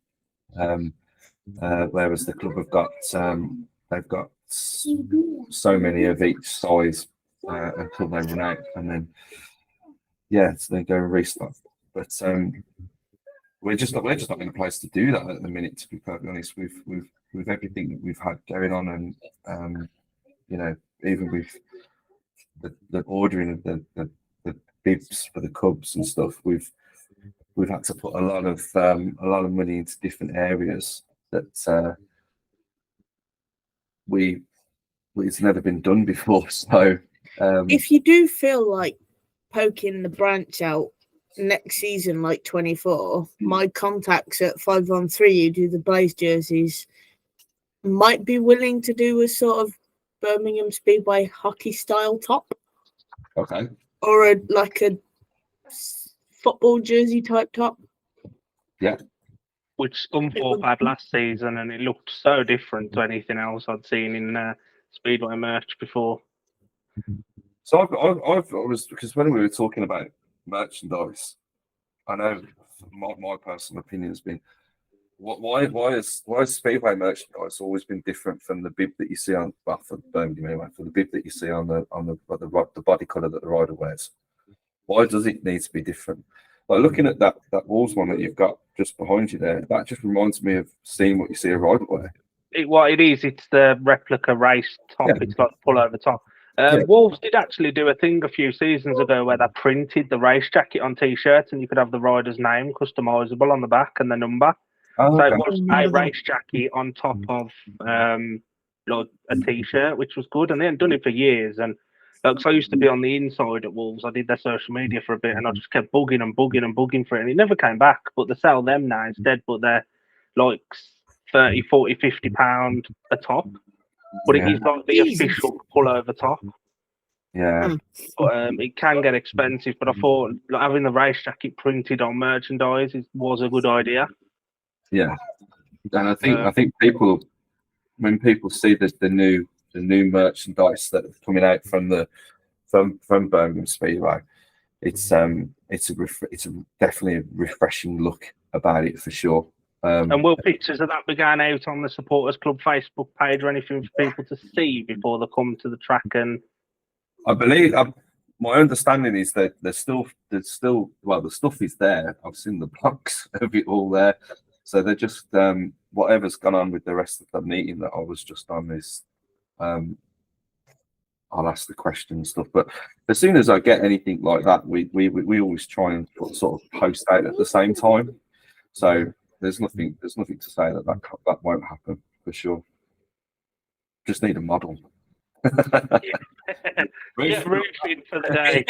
B: Whereas the club have got they've got so many of each size until they run out, and then so they go and restock. But we're just not in a place to do that at the minute, to be perfectly honest. With everything that we've had going on, and even with the ordering of the bibs for the Cubs and stuff, we've had to put a lot of money into different areas that it's never been done before. So
A: if you do feel like poking the branch out next season, like 24, my contacts at 513 who do the Blaze jerseys might be willing to do a sort of Birmingham Speedway hockey style top.
B: Okay.
A: Or a football jersey type top.
B: Yeah.
C: Which Scunthorpe had last season, and it looked so different to anything else I'd seen in Speedway merch before.
B: So I've always, because when we were talking about merchandise, I know my personal opinion has been, why has Speedway merchandise always been different from the bib that you see on, well, for Birmingham anyway, for the bib that you see on the body colour that the rider wears? Why does it need to be different? Like looking at that Wolves one that you've got just behind you there, that just reminds me of seeing what you see a rider wear.
C: It's the replica race top. Yeah. It's like the pullover top. Wolves did actually do a thing a few seasons ago where they printed the race jacket on T-shirts, and you could have the rider's name customizable on the back and the number.
B: Oh, okay.
C: So it was a race jacket on top of like a T-shirt, which was good. And they hadn't done it for years. And so I used to be on the inside at Wolves. I did their social media for a bit, and I just kept bugging for it, and it never came back. But they sell them now instead. But they're like 30, 40, 50 pound a top. But it is like the official pullover top.
B: Yeah.
C: But it can get expensive. But I thought having the race jacket printed on merchandise was a good idea.
B: Yeah, and I think people when people see the new merchandise that are coming out from Birmingham Speedway, it's definitely a refreshing look about it for sure.
C: And will pictures of that be going out on the Supporters Club Facebook page or anything for people to see before they come to the track? And
B: I believe my understanding is that there's still well, the stuff is there. I've seen the box of it all there, so they're just whatever's gone on with the rest of the meeting that I was just on is I'll ask the question and stuff. But as soon as I get anything like that, we always try and sort of post out at the same time. So there's nothing to say that won't happen for sure. Just need a model.
C: Get roofing for the day.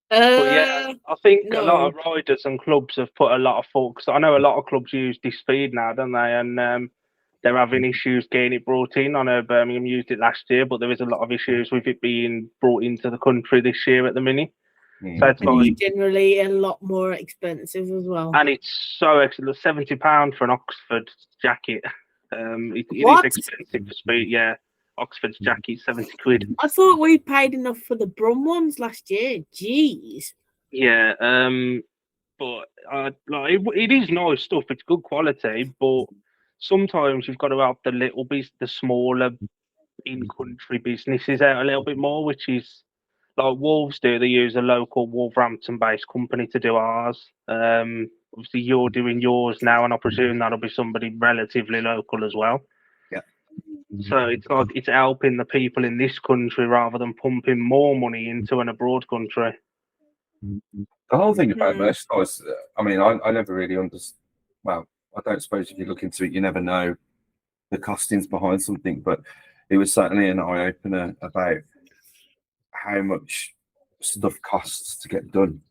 A: But
C: yeah, I think a lot of riders and clubs have put a lot of focus. I know a lot of clubs use this feed now, don't they? And they're having issues getting it brought in. I know Birmingham used it last year, but there is a lot of issues with it being brought into the country this year at the minute. So it's
A: like, generally a lot more expensive as well.
C: And it's so excellent. £70 for an Oxford jacket. It is expensive for speed, yeah. Oxford's jacket, 70 quid.
A: I thought we paid enough for the Brum ones last year. Jeez.
C: Yeah, but like it is nice stuff. It's good quality, but sometimes you've got to help the smaller in-country businesses out a little bit more, which is like Wolves do. They use a local Wolverhampton-based company to do ours. Obviously, you're doing yours now, and I presume that'll be somebody relatively local as well.
B: Yeah.
C: So it's like it's helping the people in this country rather than pumping more money into an abroad country.
B: The whole thing about merchandise, I mean, I never really understood. Well, I don't suppose if you look into it, you never know the costings behind something, but it was certainly an eye-opener about how much stuff costs to get done.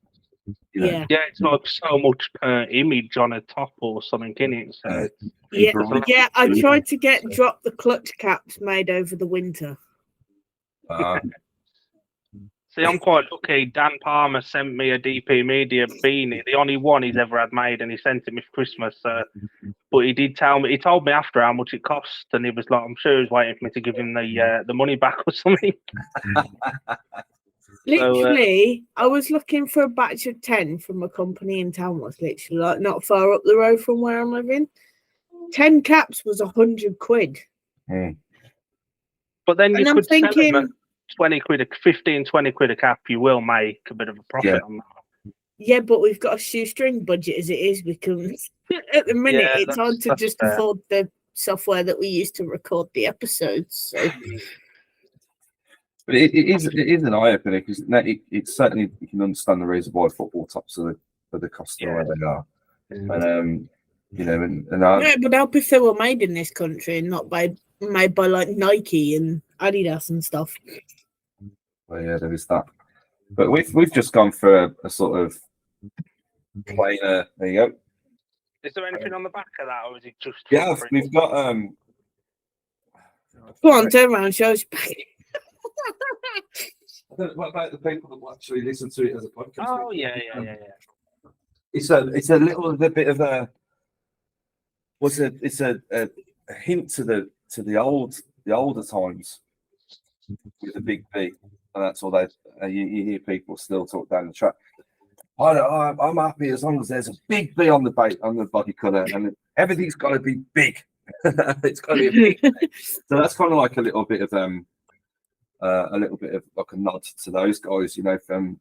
B: You know?
C: Yeah, it's like so much per image on a top or something, in it? So
A: yeah, I tried to get drop the clutch caps made over the winter.
C: See, I'm quite lucky. Dan Palmer sent me a DP Media beanie, the only one he's ever had made, and he sent it me for Christmas. But he did tell me, he told me after how much it cost, and he was like, I'm sure he was waiting for me to give him the money back or something.
A: Literally, I was looking for a batch of 10 from a company in Tamworth, literally, like not far up the road from where I'm living. 10 caps was 100 quid.
C: But then you could sell them at 20 quid, 15, 20 quid a cap, you will make a bit of a profit on that.
A: Yeah, but we've got a shoestring budget as it is, because at the minute it's hard to just afford the software that we use to record the episodes. So.
B: But it is an eye opener, because it's certainly, you can understand the reason why football tops are the cost of where they are. And you know, and
A: yeah, but help if they were made in this country and not made by like Nike and Adidas and stuff.
B: Well, yeah, there is that. But we've just gone for a sort of plainer. There you go.
C: Is there anything on the back of that, or is it just?
B: Yeah, we've got.
A: Go on, turn around, show us back.
B: What about the people that will actually listen to it as a podcast?
C: Oh yeah.
B: It's a little bit of a. It's a hint to the older times with the big B, and that's all they. You hear people still talk down the track. I'm happy as long as there's a big B on the body colour, and everything's got to be big. It's got to be big. So that's kind of like a little bit of like a nod to those guys, you know, from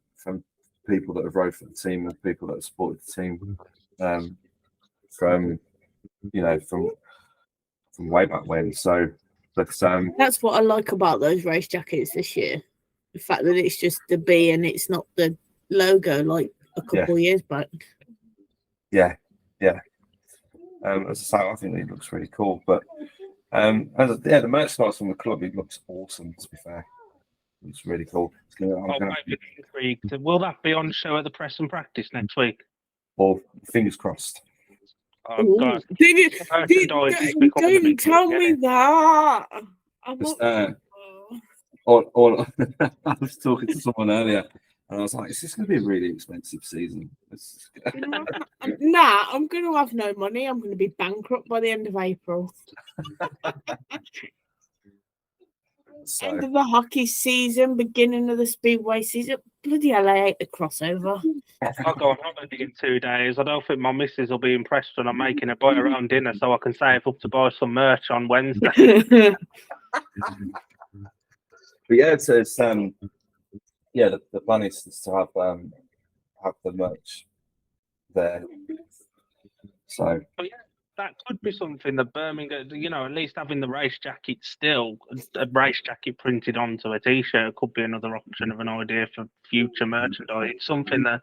B: people that have rode for the team and people that have supported the team, from way back when. So, but
A: that's what I like about those race jackets this year. The fact that it's just the B and it's not the logo like a couple of years back.
B: Yeah. As I say, I think it looks really cool. But the merchandise from the club, it looks awesome. To be fair, it's really cool.
C: Will that be on show at the press and practice next week?
B: Well, fingers crossed.
C: Oh, God.
A: Don't tell me that.
B: I was talking to someone earlier, And I was like, is this going to be a really expensive season?
A: Nah, I'm going to have no money. I'm going to be bankrupt by the end of April.
B: So,
A: End of the hockey season, beginning of the speedway season. Bloody hell, I hate the crossover.
C: I'll go on holiday in 2 days. I don't think my missus will be impressed when I'm making her buy her own dinner so I can save up to buy some merch on Wednesday.
B: but yeah, it's the plan is to have the merch there. So
C: But yeah, that could be something that Birmingham, at least having the race jacket still, a race jacket printed onto a t-shirt could be another option of an idea for future merchandise. It's something that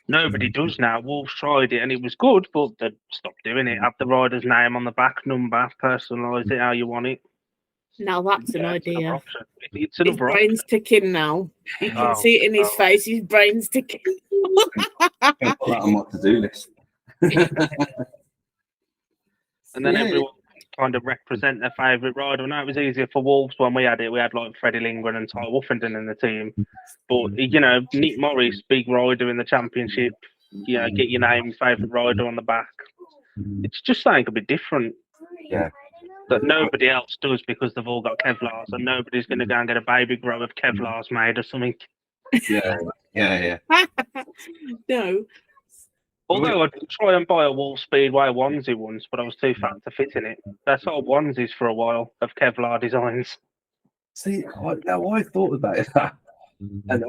C: nobody does now. Wolves tried it and it was good, but they stopped doing it. Have the rider's name on the back, number, personalise it how you want it.
A: Now that's an
C: It's another
A: idea.
C: option. It's
A: His
C: another option.
A: brain's ticking now. You can
C: Oh,
A: see it in his face. His brain's ticking.
B: put that on what to do list.
C: And then
B: Yeah.
C: everyone kind of represent their favourite rider. I know it was easier for Wolves when we had it. We had like Freddie Lindgren and Ty Woffington in the team. But, Nick Morris, big rider in the championship, get your name, favourite rider on the back. It's just something a bit different.
B: Yeah.
C: That nobody else does because they've all got Kevlars and nobody's going to go and get a baby grow of Kevlars made or something.
B: Yeah.
A: No.
C: Although I did try and buy a Wolf Speedway onesie once, but I was too fat to fit in it. They sold onesies for a while of Kevlar designs.
B: See, I thought about it, and I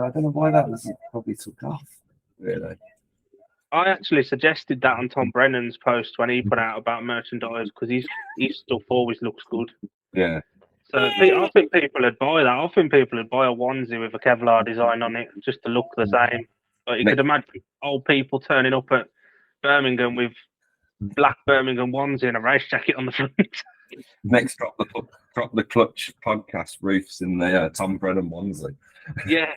B: don't know why that was probably took off. Really,
C: I actually suggested that on Tom Brennan's post when he put out about merchandise because his stuff always looks good.
B: yeah.
C: So I think people would buy that. I think people would buy a onesie with a Kevlar design on it just to look the same. But you could imagine old people turning up at Birmingham with black Birmingham onesie and a race jacket on the front.
B: Next, drop the clutch podcast roofs in the Tom Brennan onesie.
C: Yeah.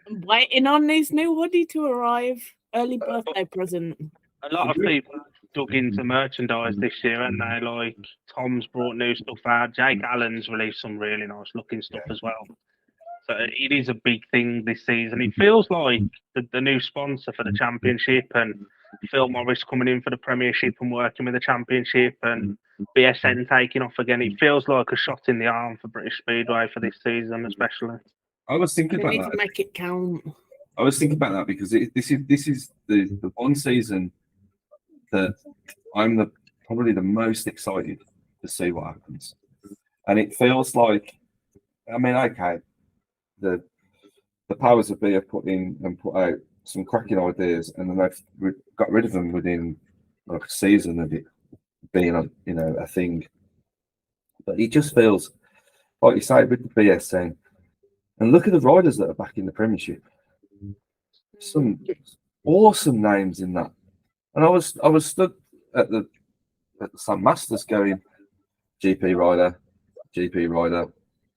A: I'm waiting on his new hoodie to arrive. Early birthday present.
C: A lot of people dug into merchandise this year, and they like Tom's brought new stuff out. Jake Allen's released some really nice looking stuff as well. So it is a big thing this season. It feels like the new sponsor for the championship and Phil Morris coming in for the Premiership and working with the championship and BSN taking off again. It feels like a shot in the arm for British Speedway for this season, especially.
B: I was thinking
A: They
B: about
A: need
B: that.
A: to make it count.
B: I was thinking about that because this is the one season that I'm probably the most excited to see what happens, and it feels like, I mean, okay, the powers that be have put out some cracking ideas, and then they've got rid of them within like a season of it being a thing. But it just feels like you say with the BSN, and look at the riders that are back in the Premiership. Some awesome names in that, and I was stood at the St Masters going GP rider.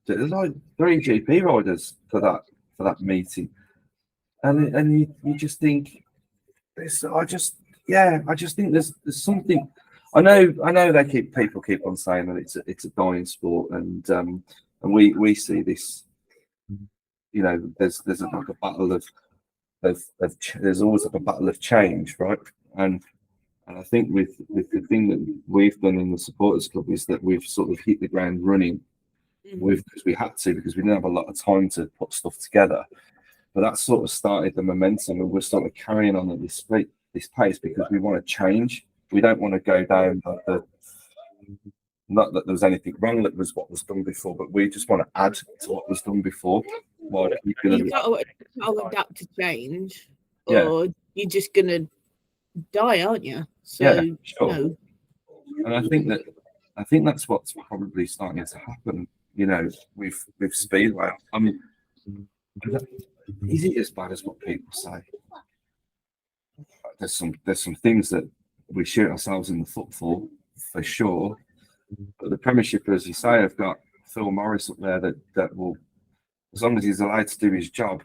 B: There's like 3 GP riders for that meeting, and you just think this. I just think there's something. I know people keep on saying that it's a dying sport, and we see this. There's like a battle of there's always like a battle of change, right? And I think with the thing that we've done in the supporters club is that we've sort of hit the ground running because we had to, because we didn't have a lot of time to put stuff together. But that sort of started the momentum, and we're sort of carrying on at this pace because we want to change. We don't want to go down not that there was anything wrong that was what was done before, but we just want to add to what was done before.
A: You've got to adapt to change,
B: Yeah.
A: or you're just gonna die, aren't you? So
B: Yeah, sure.
A: no.
B: And I think that's what's probably starting to happen. With Speedway. I mean, is it as bad as what people say? There's some things that we shoot ourselves in the foot for sure. But the Premiership, as you say, have got Phil Morris up there that will, as long as he's allowed to do his job.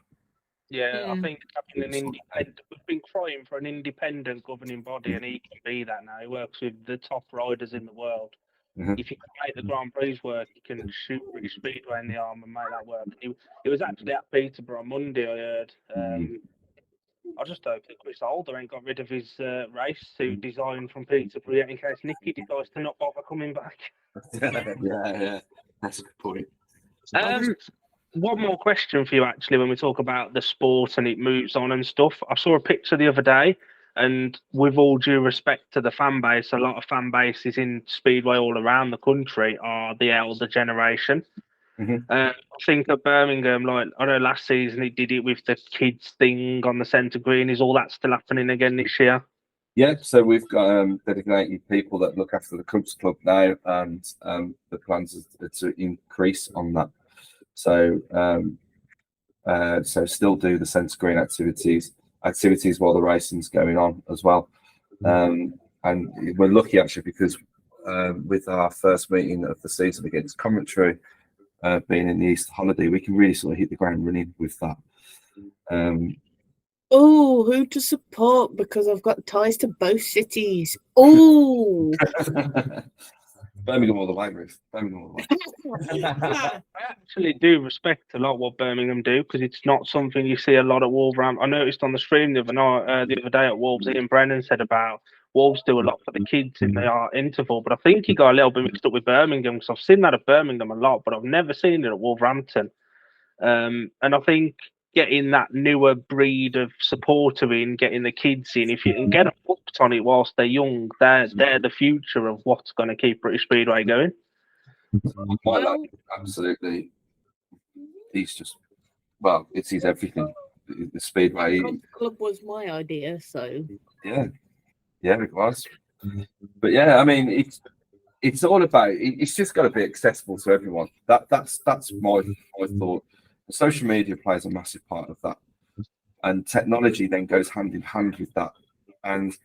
C: Yeah, I think having an independent, we've been crying for an independent governing body, and he can be that now. He works with the top riders in the world.
B: Mhm.
C: if you can make the Grand Prix work, you can shoot British Speedway in the arm and make that work. He was actually at Peterborough on Monday, I heard. I just hope that Chris Holder ain't got rid of his race suit design from Peterborough yet in case Nicky decides to not bother coming back.
B: Yeah, that's a good point.
C: One more question for you, actually, when we talk about the sport and it moves on and stuff. I saw a picture the other day, and with all due respect to the fan base, a lot of fan bases in Speedway all around the country are the elder generation.
B: Mhm.
C: I think at Birmingham, like I know last season he did it with the kids thing on the centre green. Is all that still happening again this year?
B: Yeah, so we've got dedicated people that look after the Cubs Club now, and the plans are to increase on that. So, so still do the centre green activities while the racing's going on as well. And we're lucky actually because with our first meeting of the season against Coventry, being in the Easter holiday, we can really sort of hit the ground running with that.
A: Oh, who to support? Because I've got ties to both cities. Oh,
B: Birmingham all the way, Ruth. Birmingham all the way.
C: I actually do respect a lot what Birmingham do because it's not something you see a lot at Wolverhampton. I noticed on the stream the other day at Wolves, Ian Brennan said about Wolves do a lot for the kids in their interval, but I think he got a little bit mixed up with Birmingham because I've seen that at Birmingham a lot, but I've never seen it at Wolverhampton. And I think getting that newer breed of supporter in, getting the kids in, if you can get them hooked on it whilst they're young, they're the future of what's going to keep British Speedway going.
B: My lad, absolutely. He's just, well, it's his everything. The Speedway.
A: Club was my idea, so
B: Yeah, it was. But yeah, I mean, it's all about. It's just got to be accessible to everyone. That's my thought. Social media plays a massive part of that, and technology then goes hand in hand with that. And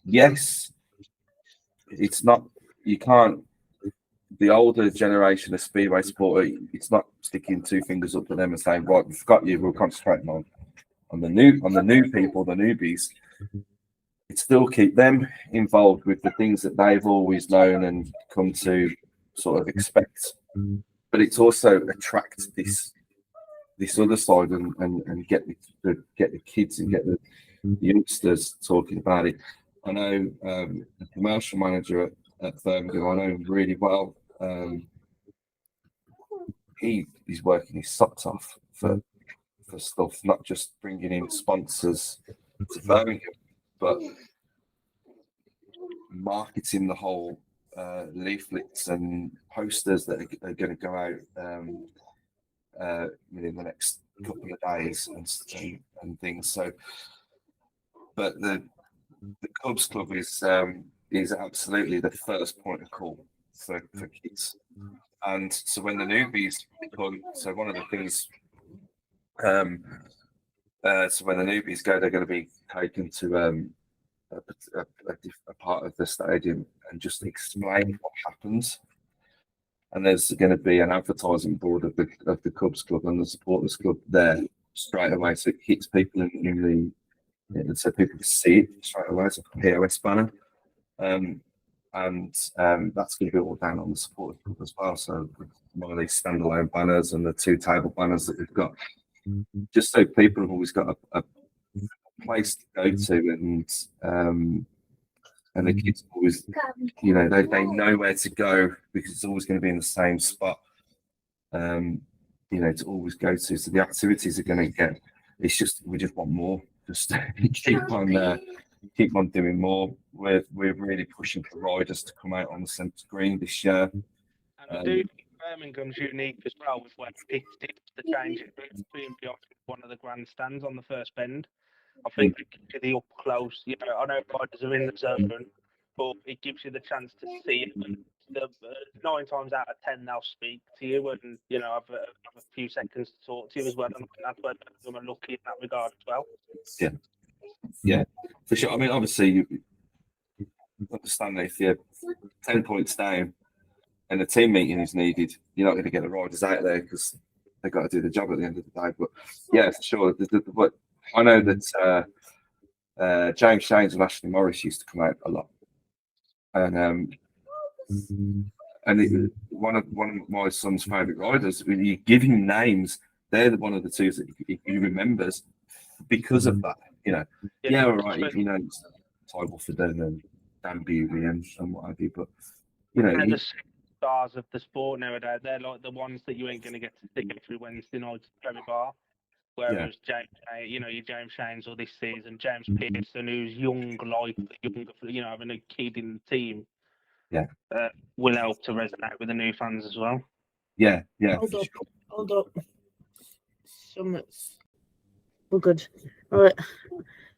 B: yes, it's not. You can't. The older generation of Speedway sport, it's not sticking two fingers up to them and saying, "Right, we've got you. We're concentrating on the new people, the newbies." It still keep them involved with the things that they've always known and come to sort of expect. But it's also attract this other side and get the kids and get the youngsters talking about it. I know the commercial manager at Birmingham, I know him really well. He's working his socks off for stuff, not just bringing in sponsors to Birmingham, but marketing the whole leaflets and posters that are going to go out within the next couple of days and things. So, but the Cubs Club is absolutely the first point of call for kids. And so when the newbies come, so one of the things, so when the newbies go, they're going to be taken to a part of the stadium and just explain what happens. And there's going to be an advertising board of the Cubs Club and the Supporters Club there straight away, so it hits people in the so people can see it straight away. It's a POS banner. And that's going to be all down on the Supporters Club as well. So one of these standalone banners and the two table banners that we've got, just so people have always got a place to go to, and the kids always, they know where to go because it's always going to be in the same spot, to always go to. So the activities are going to get. It's just we just want more. Just keep on doing more. We're really pushing for riders to come out on the centre green this year.
C: And I do think Birmingham's unique as well with where it tips to change it being beyond one of the grandstands on the first bend. I think it gives you the up close. I know riders are in the zone, but it gives you the chance to see it. And 9 times out of 10, they'll speak to you and have a few seconds to talk to you as well. And that's where they're lucky in that regard as well.
B: Yeah, for sure. I mean, obviously, you understand that if you're 10 points down and a team meeting is needed, you're not going to get the riders out there because they've got to do the job at the end of the day. But yeah, for sure. But I know that James Shanes and Ashley Morris used to come out a lot, and and one of my son's favourite riders. When you give him names, they're one of the two that he remembers because of that. You know, yeah, all right, you know, Ty Wofford and Dan Bewley and what have you, but you know,
C: the stars of the sport nowadays. They're like the ones that you ain't going to get to see every Wednesday night at Ferry Bar. Whereas James, you know, your James Shanes or this season, James Pearson, who's young, like younger, you know, having a kid in the team, will help to resonate with the new fans as well.
B: Yeah.
A: Hold up. We're good. All right.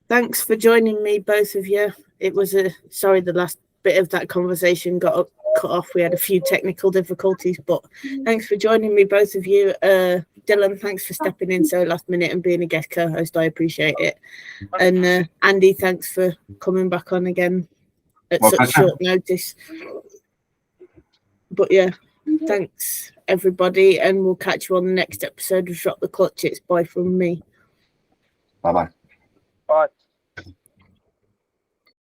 A: Thanks for joining me, both of you. It was sorry the last bit of that conversation got cut off. We had a few technical difficulties, but thanks for joining me, both of you. Dylan, thanks for stepping in so last minute and being a guest co-host. I appreciate it. And Andy, thanks for coming back on again at such short notice. But yeah, thanks everybody, and we'll catch you on the next episode of Drop the Clutch. It's bye from me.
B: Bye.
C: Bye.